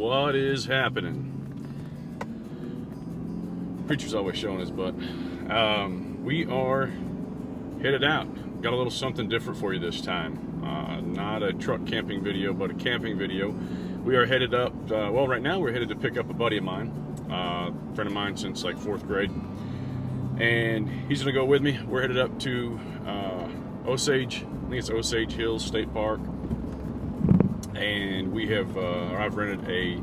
What is happening? Preacher's always showing his butt. We are headed out. Got a little something different for you this time. Not a truck camping video, but a camping video. We are headed up, well, right now we're headed to pick up a buddy of mine, friend of mine since like 4th grade. And he's gonna go with me. We're headed up to Osage, I think it's Osage Hills State Park. And we have, I've rented a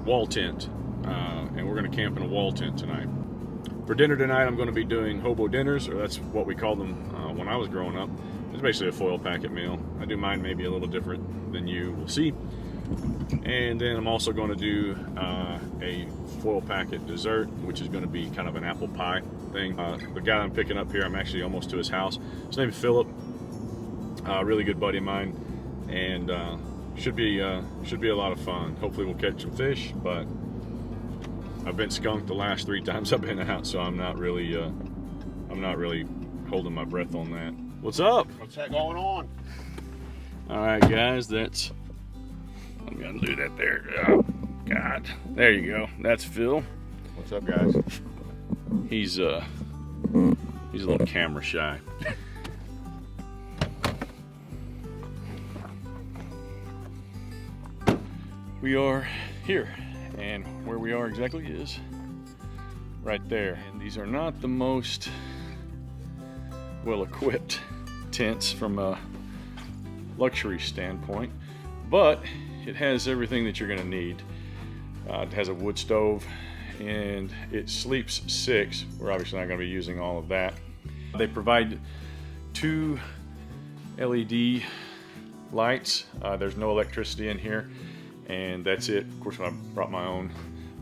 wall tent, and we're gonna camp in a wall tent tonight. For dinner tonight, I'm gonna be doing hobo dinners, or that's what we called them when I was growing up. It's basically a foil packet meal. I do mine maybe a little different than you will see. And then I'm also gonna do a foil packet dessert, which is gonna be kind of an apple pie thing. The guy I'm picking up here, I'm actually almost to his house. His name is Philip, a really good buddy of mine, and should be a lot of fun. Hopefully we'll catch some fish, but I've been skunked the last 3 times I've been out, so I'm not really holding my breath on that. What's up? What's that going on? All right, guys, I'm gonna do that there. Oh, God, there you go. That's Phil. What's up, guys? He's a little camera shy. We are here, and where we are exactly is right there. And these are not the most well-equipped tents from a luxury standpoint, but it has everything that you're going to need. It has a wood stove, and it sleeps 6. We're obviously not going to be using all of that. They provide 2 LED lights. There's no electricity in here, and that's it. Of course, I brought my own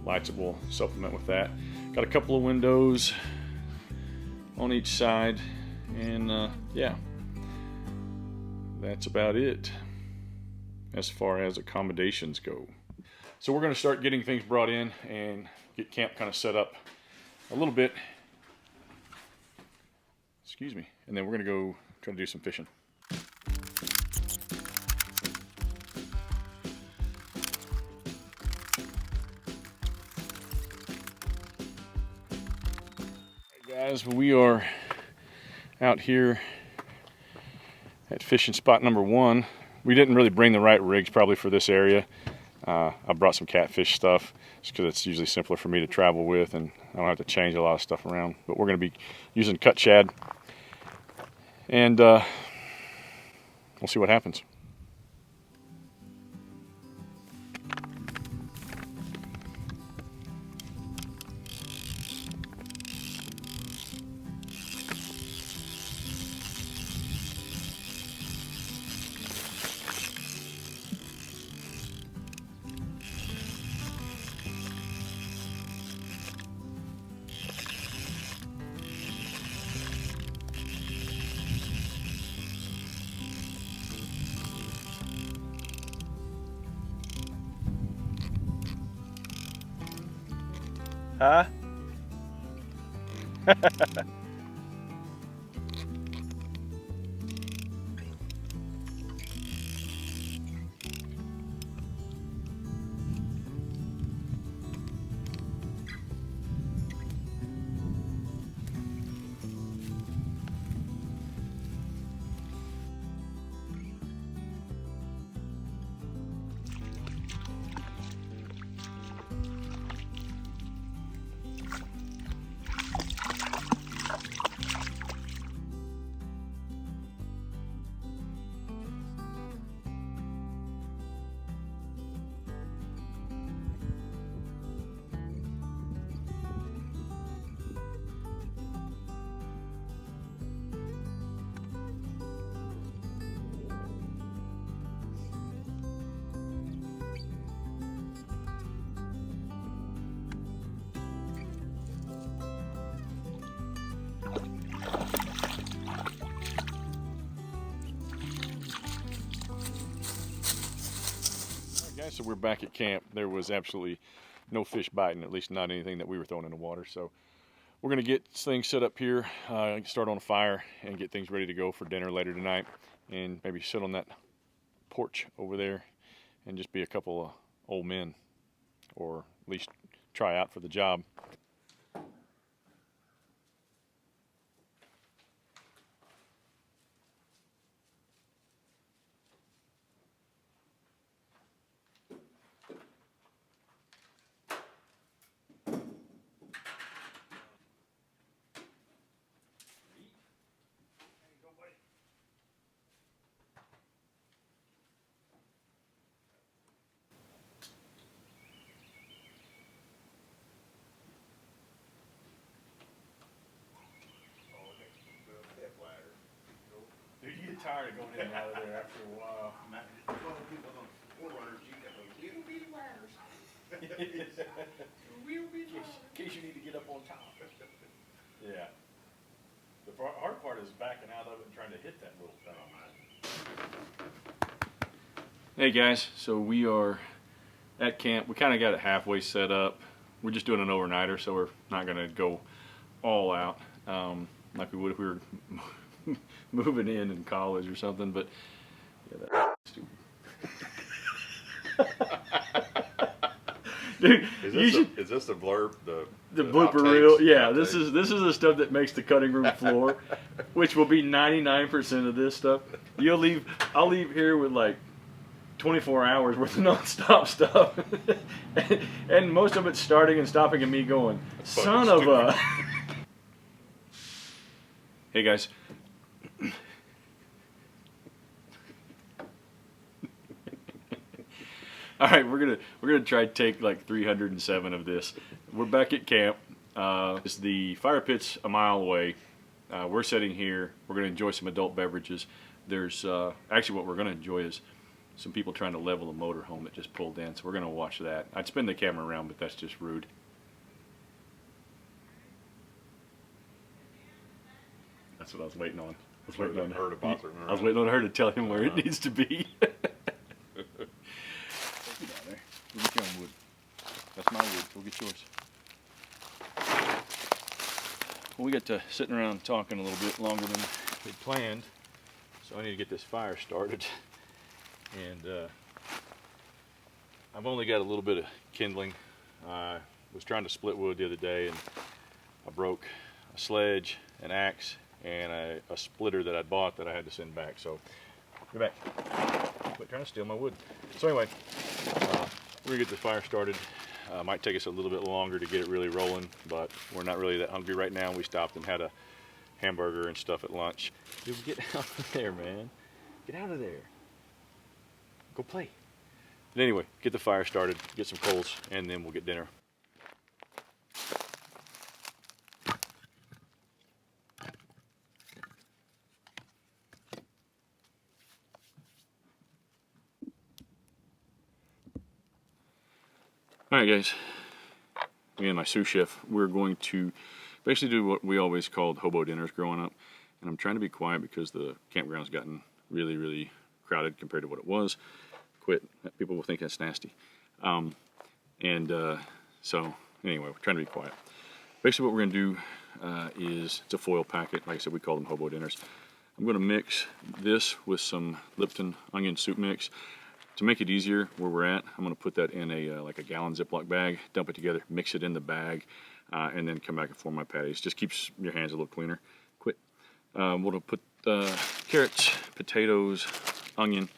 lights that will supplement with that. Got a couple of windows on each side, and yeah, that's about it as far as accommodations go. So we're going to start getting things brought in and get camp kind of set up a little bit. Excuse me. And then we're going to go try to do some fishing. Guys, we are out here at fishing spot number 1. We didn't really bring the right rigs probably for this area. I brought some catfish stuff just because it's usually simpler for me to travel with, and I don't have to change a lot of stuff around. But we're going to be using cut shad, and we'll see what happens. Huh? Guys, so we're back at camp. There was absolutely no fish biting, at least not anything that we were throwing in the water. So we're gonna get things set up here, start on a fire, and get things ready to go for dinner later tonight, and maybe sit on that porch over there and just be a couple of old men. or at least try out for the job. Dude, you get tired of going in and out of there after a while. In case you need to get up on top. Yeah. The hard part is backing out of it and trying to hit that little thing. Hey guys, so we are at camp. We kind of got it halfway set up. We're just doing an overnighter, so we're not going to go all out like we would if we were moving in college or something. But yeah, that's stupid. Dude, is this the blurb? The blooper reel? Yeah, this is the stuff that makes the cutting room floor, which will be 99% of this stuff. I'll leave here with like 24 hours worth of non-stop stuff, and most of it starting and stopping and me going, son of a. Hey guys. All right, we're gonna try to take like 307 of this. We're back at camp. The fire pit's a mile away. We're sitting here. We're gonna enjoy some adult beverages. There's actually what we're gonna enjoy is some people trying to level a motorhome that just pulled in. So we're gonna watch that. I'd spin the camera around, but that's just rude. That's what I was waiting on. I was waiting on her to tell him where it needs to be. We'll get your own wood. That's my wood. We'll get yours. Well, we got to sitting around talking a little bit longer than we planned, so I need to get this fire started. And I've only got a little bit of kindling. I was trying to split wood the other day, and I broke a sledge, an axe, and a splitter that I bought that I had to send back. So, get back. Quit trying to steal my wood. So anyway, we're gonna get the fire started. Might take us a little bit longer to get it really rolling, but we're not really that hungry right now. We stopped and had a hamburger and stuff at lunch. Dude, get out of there, man. Get out of there. Go play. But anyway, get the fire started, get some coals, and then we'll get dinner. Alright guys, me and my sous chef, we're going to basically do what we always called hobo dinners growing up. And I'm trying to be quiet because the campground's gotten really, really crowded compared to what it was. Quit. People will think that's nasty. So anyway, we're trying to be quiet. Basically what we're going to do is, it's a foil packet. Like I said, we call them hobo dinners. I'm going to mix this with some Lipton onion soup mix. To make it easier where we're at, I'm going to put that in a like a gallon Ziploc bag, dump it together, mix it in the bag, and then come back and form my patties. Just keeps your hands a little cleaner. Quit. We'll put carrots, potatoes, onion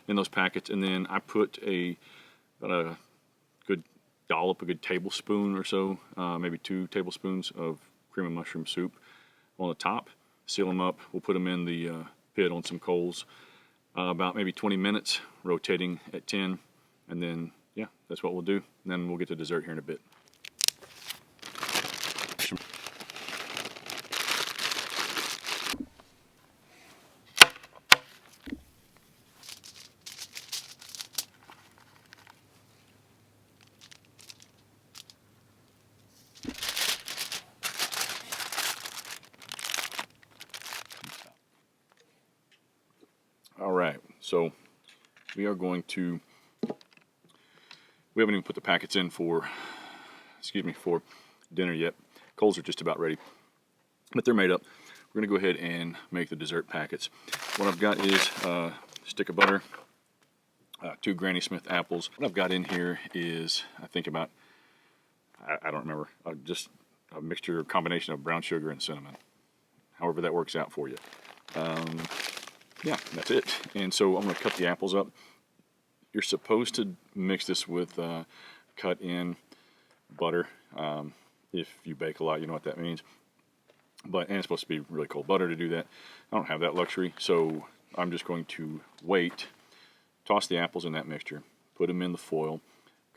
in those packets, and then I put about a good dollop, a good tablespoon or so, maybe 2 tablespoons of cream of mushroom soup on the top. Seal them up. We'll put them in the pit on some coals. About maybe 20 minutes, rotating at 10, and then, yeah, that's what we'll do. And then we'll get to dessert here in a bit. All right, so we are going to, we haven't even put the packets in for dinner yet. Coals are just about ready, but they're made up. We're gonna go ahead and make the dessert packets. What I've got is a stick of butter, 2 Granny Smith apples. What I've got in here is, I think, about I don't remember, just a mixture, a combination of brown sugar and cinnamon. However that works out for you. Yeah, that's it. And so I'm going to cut the apples up. You're supposed to mix this with cut in butter. If you bake a lot, you know what that means. And it's supposed to be really cold butter to do that. I don't have that luxury, so I'm just going to wait, toss the apples in that mixture, put them in the foil,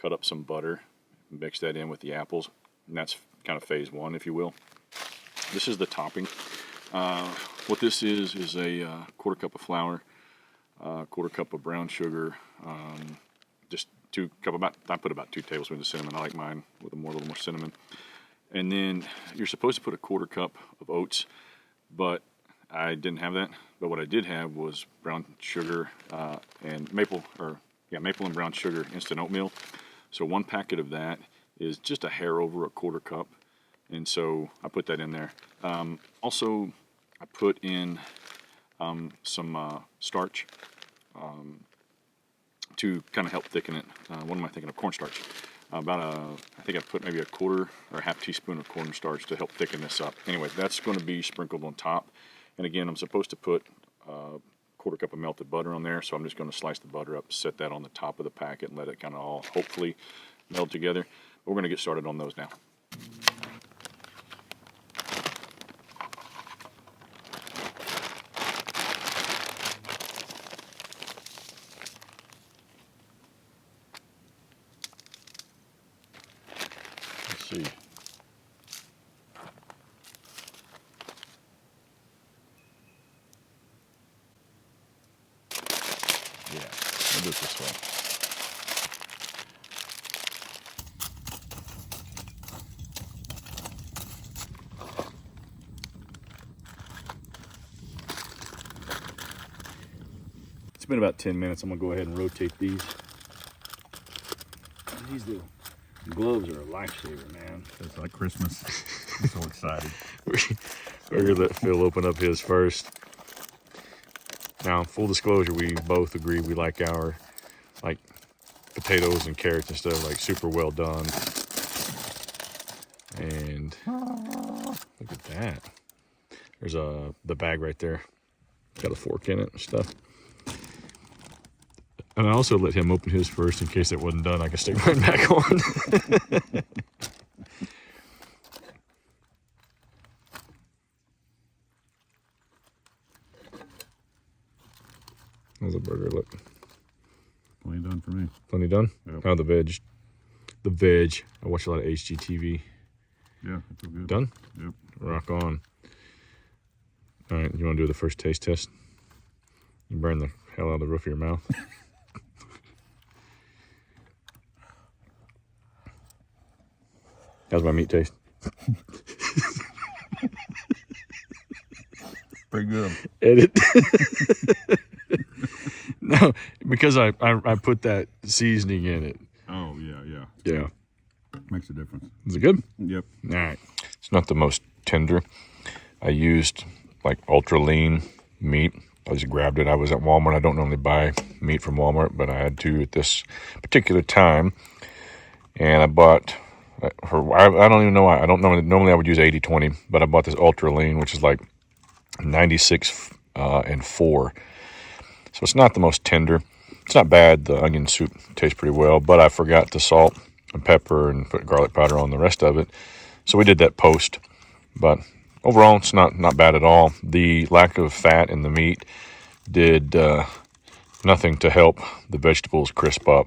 cut up some butter, mix that in with the apples, and that's kind of phase one, if you will. This is the topping. What this is a quarter cup of flour, quarter cup of brown sugar, just I put about 2 tablespoons of cinnamon. I like mine with a little more cinnamon. And then you're supposed to put a quarter cup of oats, but I didn't have that. But what I did have was brown sugar and maple and brown sugar instant oatmeal. So 1 packet of that is just a hair over a quarter cup, and so I put that in there. Also, I put in some starch to kind of help thicken it. What am I thinking of? Cornstarch. I think I put maybe a quarter or a half teaspoon of cornstarch to help thicken this up. Anyway, that's going to be sprinkled on top. And again, I'm supposed to put a quarter cup of melted butter on there, so I'm just going to slice the butter up, set that on the top of the packet, and let it kind of all hopefully meld together. But we're going to get started on those now. Let's see. Yeah, we'll do it this way. It's been about 10 minutes. I'm going to go ahead and rotate these. These little gloves are a lifesaver, man. It's like Christmas. I'm so excited. We're going to let Phil open up his first. Now, full disclosure, we both agree we like our potatoes and carrots and stuff super well done. And look at that. There's the bag right there. Got a fork in it and stuff. And I also let him open his first in case it wasn't done. I can stick mine back on. How's the burger look? Plenty done for me. Plenty done? Yep. How the veg? The veg. I watch a lot of HGTV. Yeah, it's good. Done? Yep. Rock on. All right, you want to do the first taste test? You burn the hell out of the roof of your mouth. How's my meat taste? Pretty good. Edit. No, because I put that seasoning in it. Oh, yeah. Yeah. Makes a difference. Is it good? Yep. All right. It's not the most tender. I used ultra lean meat. I just grabbed it. I was at Walmart. I don't normally buy meat from Walmart, but I had to at this particular time. And I bought I don't even know why. I don't normally I would use 80-20, but I bought this ultra lean, which is 96 and 4. So it's not the most tender. It's not bad. The onion soup tastes pretty well, but I forgot to salt and pepper and put garlic powder on the rest of it. So we did that post. But overall, it's not bad at all. The lack of fat in the meat did nothing to help the vegetables crisp up.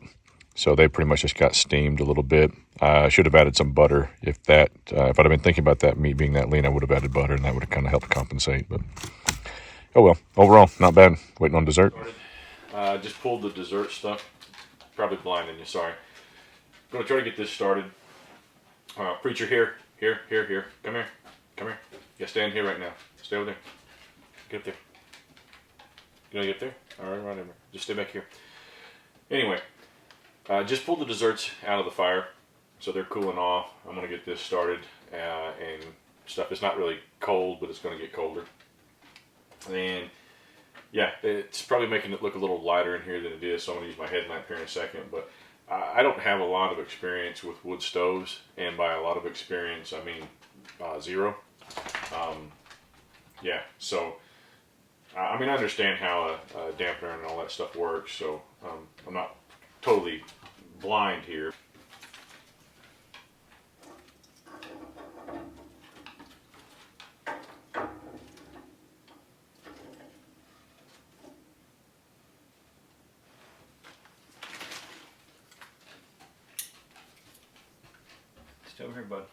So they pretty much just got steamed a little bit. I should have added some butter. If I'd have been thinking about that meat being that lean, I would have added butter, and that would have kind of helped compensate. But oh well, overall, not bad. Waiting on dessert. Just pulled the dessert stuff. Probably blinding you, sorry. I'm going to try to get this started. Preacher, here. Come here. Yeah, stand here right now. Stay over there. Get up there. You want to get there? All right, whatever. Just stay back here. Anyway, just pulled the desserts out of the fire, so they're cooling off. I'm going to get this started and stuff. It's not really cold, but it's going to get colder. And yeah, it's probably making it look a little lighter in here than it is, so I'm going to use my headlamp here in a second. But I don't have a lot of experience with wood stoves, and by a lot of experience, I mean zero. Yeah, so I mean I understand how a dampener and all that stuff works, so I'm not totally blind here. Stay over here, bud.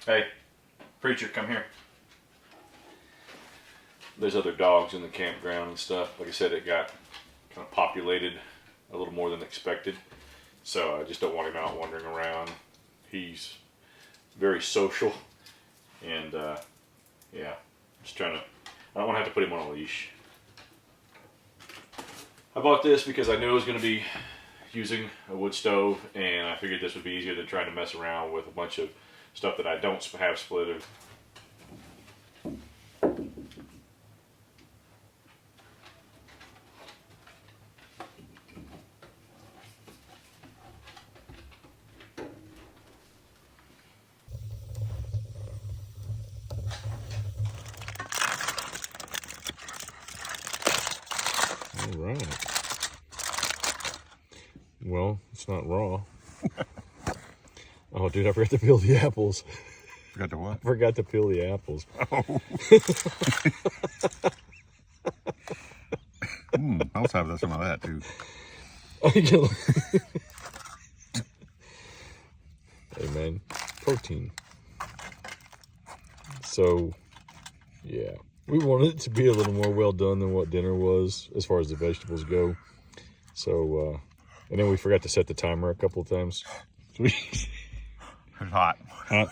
Hey, preacher, come here. There's other dogs in the campground and stuff. Like I said, it got kind of populated a little more than expected. So I just don't want him out wandering around. He's very social. And yeah, just trying to, I don't want to have to put him on a leash. I bought this because I knew I was going to be using a wood stove, and I figured this would be easier than trying to mess around with a bunch of stuff that I don't have splitted. All right. Well, it's not raw. Oh, dude, I forgot to peel the apples. Forgot to what? I forgot to peel the apples. Oh. I'll have some of that too. Hey, man, protein. So, yeah, we wanted it to be a little more well done than what dinner was as far as the vegetables go. So, and then we forgot to set the timer a couple of times. It's hot. Hot.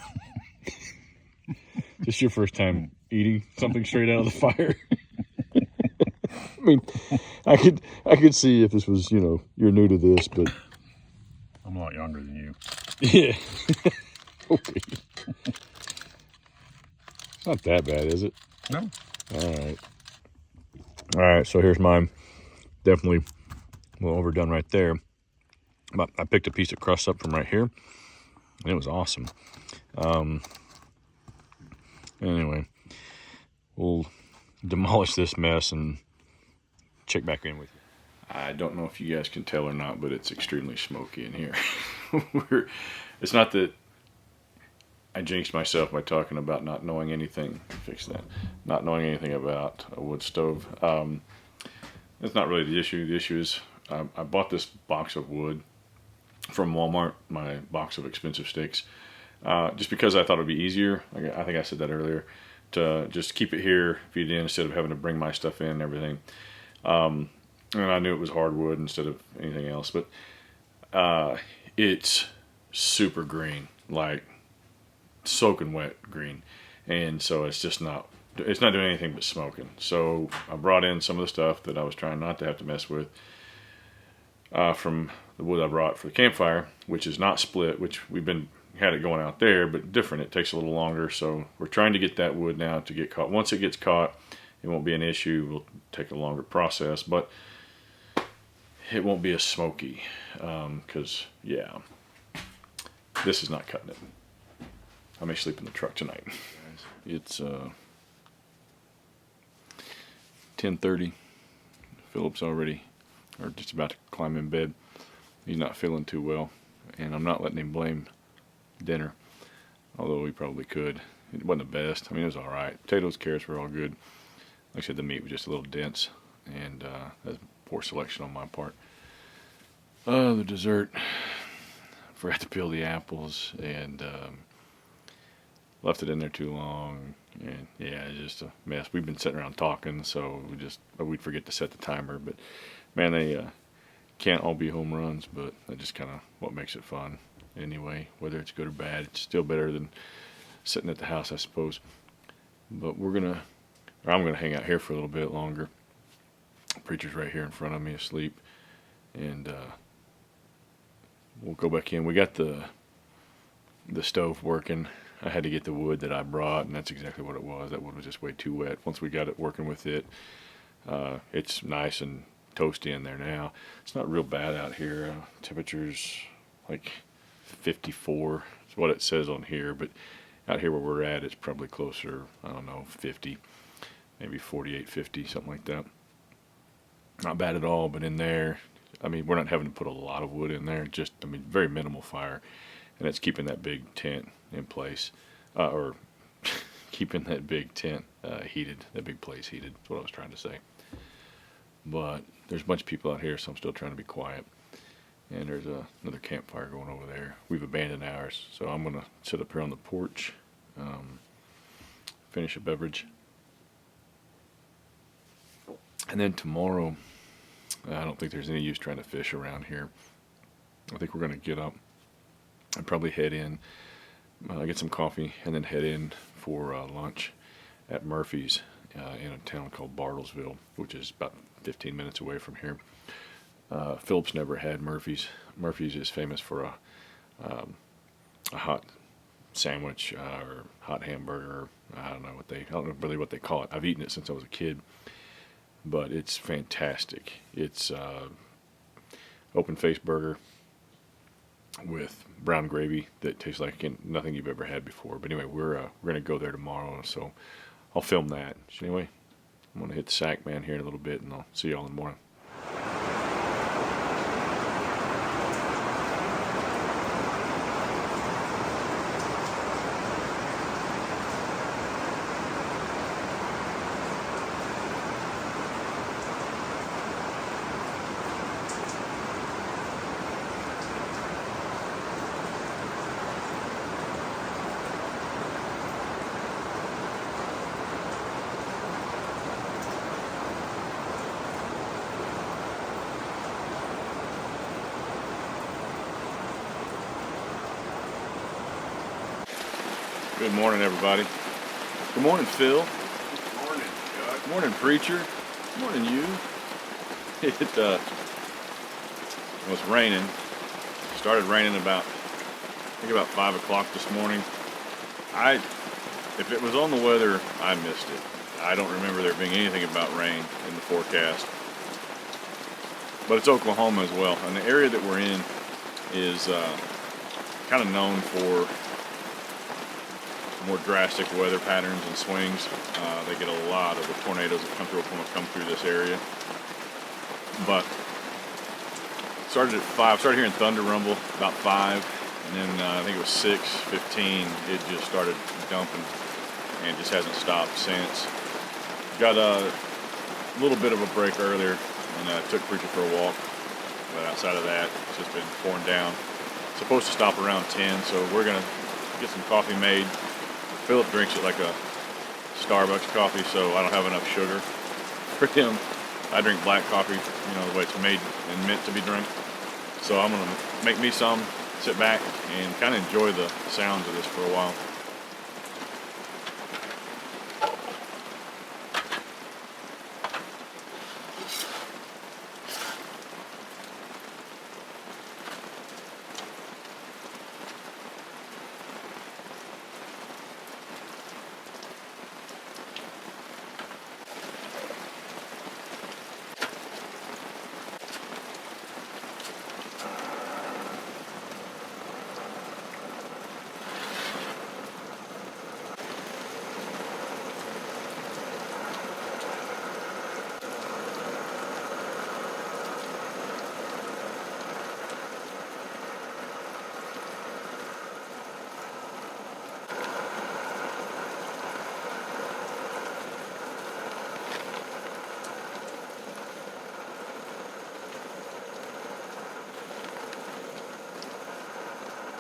Just your first time eating something straight out of the fire. I mean, I could see if this was, you're new to this, but I'm a lot younger than you. yeah. Okay. It's not that bad, is it? No. All right, so here's mine. Definitely a little overdone right there. But I picked a piece of crust up from right here, and it was awesome. Anyway, we'll demolish this mess and check back in with you. I don't know if you guys can tell or not, but it's extremely smoky in here. It's not that I jinxed myself by talking about not knowing anything. Fix that. Not knowing anything about a wood stove. That's not really the issue. The issue is I bought this box of wood from Walmart, my box of expensive sticks, just because I thought it would be easier. I think I said that earlier, to just keep it here, feed it in, instead of having to bring my stuff in and everything. And I knew it was hardwood instead of anything else, but it's super green, like soaking wet green, and so it's not doing anything but smoking. So I brought in some of the stuff that I was trying not to have to mess with from the wood I brought for the campfire, which is not split, which had it going out there, but different. It takes a little longer, so we're trying to get that wood now to get caught. Once it gets caught, it won't be an issue. We'll take a longer process, but it won't be as smoky, because yeah, this is not cutting it. I may sleep in the truck tonight. It's 10:30. Philip's already, or just about to climb in bed. He's not feeling too well, and I'm not letting him blame dinner, although he probably could. It wasn't the best. I mean, it was all right. Potatoes, carrots were all good. Like I said, the meat was just a little dense, and that's poor selection on my part. The dessert, forgot to peel the apples, and left it in there too long, and yeah, it's just a mess. We've been sitting around talking, so we'd forget to set the timer, but man, they can't all be home runs, but that's just kind of what makes it fun anyway. Whether it's good or bad, it's still better than sitting at the house, I suppose. But we're gonna Or I'm going to hang out here for a little bit longer. Preacher's right here in front of me asleep. And we'll go back in. We got the stove working. I had to get the wood that I brought, and that's exactly what it was. That wood was just way too wet. Once we got it working with it, it's nice and toasty in there now. It's not real bad out here. Temperature's like 54 is what it says on here, but out here where we're at, it's probably closer, I don't know, 50, maybe 48, 50, something like that. Not bad at all, but in there, I mean, we're not having to put a lot of wood in there, just, I mean, very minimal fire, and it's keeping that big tent in place, or keeping that big tent heated, that big place heated, that's what I was trying to say. But there's a bunch of people out here, so I'm still trying to be quiet. And there's another campfire going over there. We've abandoned ours, so I'm going to sit up here on the porch, finish a beverage. And then tomorrow, I don't think there's any use trying to fish around here. I think we're going to get up and probably head in, get some coffee, and then head in for lunch at Murphy's in a town called Bartlesville, which is about 15 minutes away from here. Philip's never had Murphy's. Murphy's is famous for a hot sandwich or hot hamburger. I don't know really what they call it. I've eaten it since I was a kid, but it's fantastic. It's open face burger with brown gravy that tastes like nothing you've ever had before. But anyway, we're gonna go there tomorrow, so I'll film that. So anyway, I'm gonna hit the sack man here in a little bit, and I'll see y'all in the morning. Good morning, everybody. Good morning, Phil. Good morning, Chuck. Good morning, Preacher. Good morning, you. It was raining. Started raining about 5 o'clock this morning. If it was on the weather, I missed it. I don't remember there being anything about rain in the forecast. But it's Oklahoma as well, and the area that we're in is kind of known for more drastic weather patterns and swings. They get a lot of the tornadoes that come through this area. But started at 5. Started hearing thunder rumble about 5, and then I think it was 6:15. It just started dumping and just hasn't stopped since. Got a little bit of a break earlier, and took Preacher for a walk. But outside of that, it's just been pouring down. It's supposed to stop around 10, so we're gonna get some coffee made. Philip drinks it like a Starbucks coffee, so I don't have enough sugar for him. I drink black coffee, the way it's made and meant to be drank. So I'm gonna make me some, sit back, and kind of enjoy the sounds of this for a while.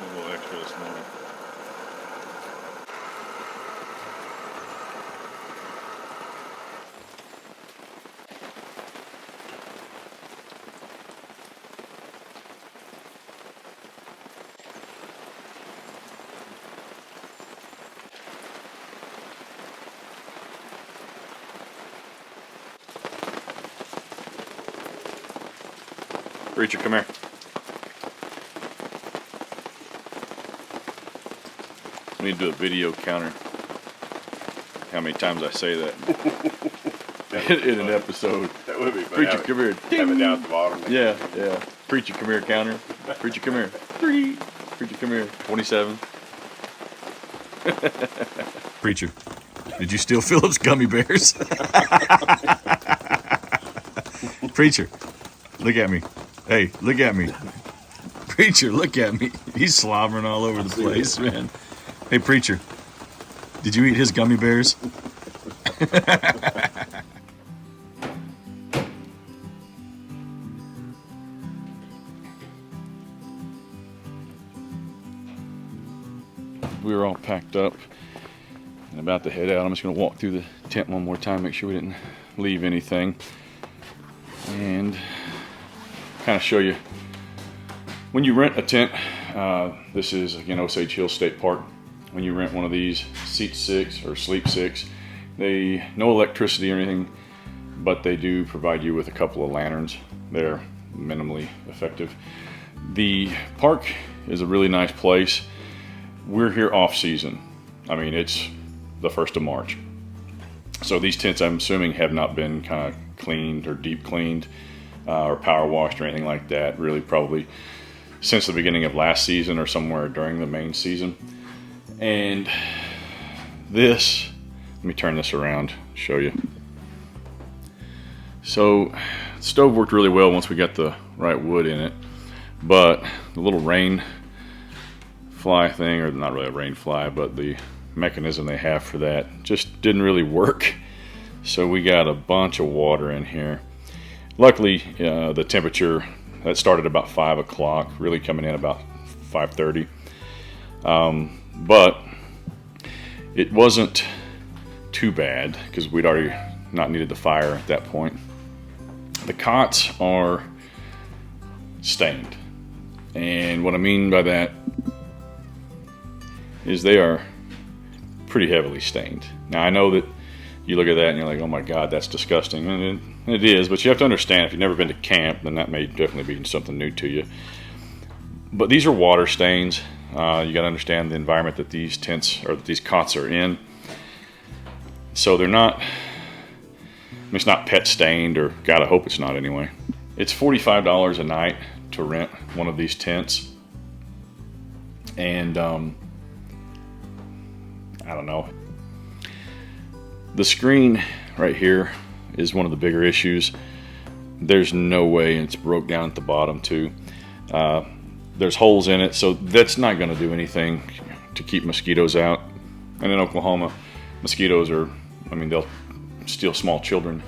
A little extra this morning. Preacher, come here. We need to do a video counter. How many times I say that in an episode. That would be Preacher, come here. Have it down at the bottom. Yeah, yeah. Preacher, come here, counter. Preacher, come here. 3. Preacher, come here. 27. Preacher, did you steal Philip's gummy bears? Preacher, look at me. Hey, look at me. Preacher, look at me. He's slobbering all over the place, man. Hey, Preacher, did you eat his gummy bears? We were all packed up and about to head out. I'm just going to walk through the tent one more time, make sure we didn't leave anything, and kind of show you when you rent a tent. This is again Osage State Park. When you rent one of these Seat 6 or Sleep 6, they no electricity or anything, but they do provide you with a couple of lanterns. They're minimally effective. The park is a really nice place. We're here off season. I mean, it's the 1st of March. So these tents, I'm assuming, have not been kind of cleaned or deep cleaned or power washed or anything like that. Really probably since the beginning of last season or somewhere during the main season. And this, let me turn this around, show you. So the stove worked really well once we got the right wood in it, but the little rain fly thing, or not really a rain fly, but the mechanism they have for that just didn't really work. So we got a bunch of water in here. Luckily, the temperature that started about 5 o'clock, really coming in about 5:30. But it wasn't too bad because we'd already not needed the fire at that point. The cots are stained, and what I mean by that is they are pretty heavily stained. Now I know that you look at that and you're like, oh my God, that's disgusting, and it is, but you have to understand, if you've never been to camp, then that may definitely be something new to you. But these are water stains. You got to understand the environment that these tents or that these cots are in. So they're not, I mean, it's not pet stained, or God, I hope it's not anyway. It's $45 a night to rent one of these tents. And I don't know. The screen right here is one of the bigger issues. There's no way, and it's broke down at the bottom too. There's holes in it, so that's not going to do anything to keep mosquitoes out. And in Oklahoma, mosquitoes are, I mean, they'll steal small children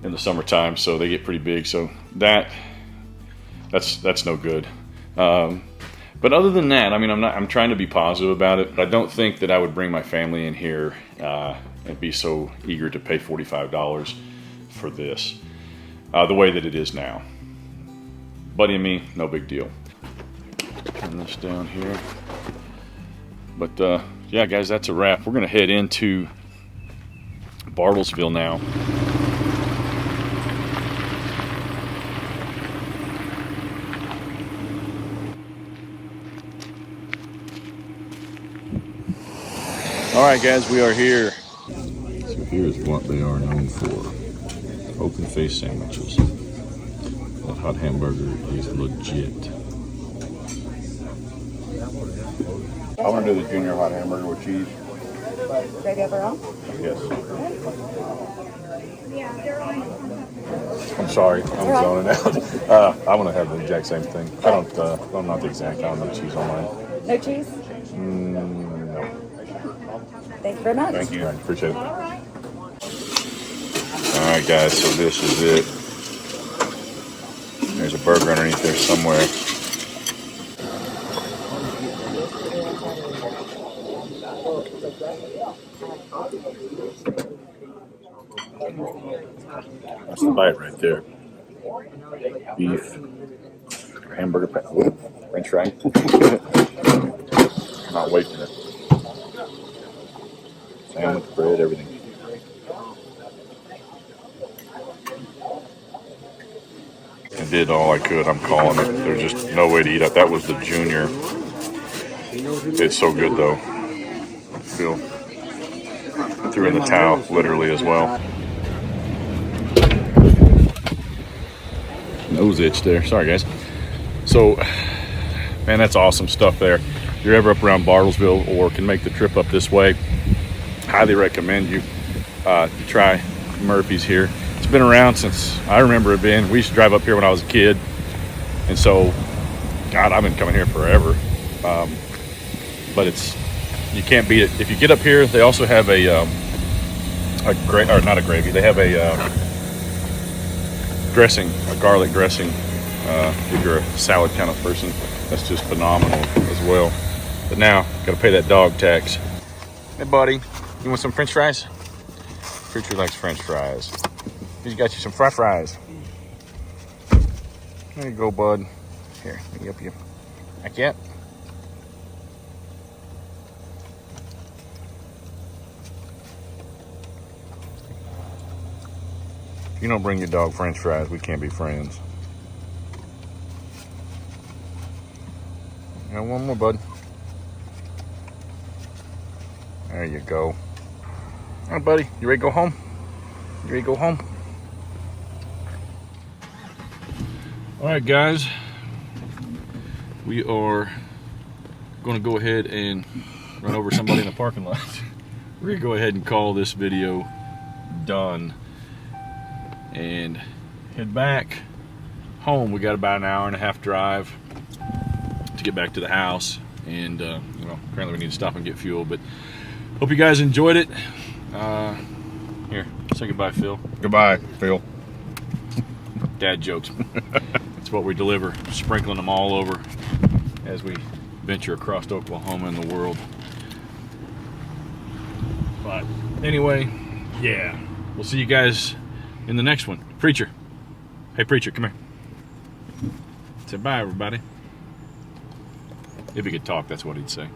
in the summertime, so they get pretty big. So that's no good. But other than that, I mean, I'm trying to be positive about it. I don't think that I would bring my family in here and be so eager to pay $45 for this, the way that it is now. Buddy and me, no big deal. Turn this down here. But yeah, guys, that's a wrap. We're gonna head into Bartlesville now. All right, guys, we are here. So here's what they are known for: open face sandwiches. That hot hamburger is legit. I want to do the junior hot hamburger with cheese. Ready overall? Yes. I'm sorry, I'm zoning out. I want to have the exact same thing. I'm not the exact. I don't know cheese on mine. No cheese? No. Thank you very much. Thank you. I appreciate it. All right, guys, so this is it. There's a burger underneath there somewhere. That's the bite right there. Beef, hamburger, french fry. Not wasting it. Sandwich, bread, everything. And did all I could. I'm calling it. There's just no way to eat up. That was the junior. It's so good though. Phil threw in the towel literally as well. Nose itch there. Sorry guys. So, man, that's awesome stuff there. If you're ever up around Bartlesville or can make the trip up this way, highly recommend you try Murphy's here. It's been around since I remember it being. We used to drive up here when I was a kid, and so, God, I've been coming here forever. But you can't beat it. If you get up here, they also have not a gravy. They have a dressing, a garlic dressing. If you're a salad kind of person, that's just phenomenal as well. But now, got to pay that dog tax. Hey, buddy, you want some French fries? Preacher likes French fries. He's got you some fries. There you go, bud. Here, let me help you. Back yet? If you don't bring your dog French fries, we can't be friends. Got one more, bud. There you go. All right, buddy. You ready to go home? You ready to go home? All right, guys. We are going to go ahead and run over somebody in the parking lot. We're going to go ahead and call this video done and head back home. We got about an hour and a half drive to get back to the house, and apparently we need to stop and get fuel. But hope you guys enjoyed it. Here, say goodbye, Phil. Goodbye, Phil. Dad jokes. That's what we deliver, sprinkling them all over as we venture across Oklahoma and the world. But anyway, yeah, we'll see you guys in the next one. Preacher. Hey, Preacher, come here. Say bye, everybody. If he could talk, that's what he'd say.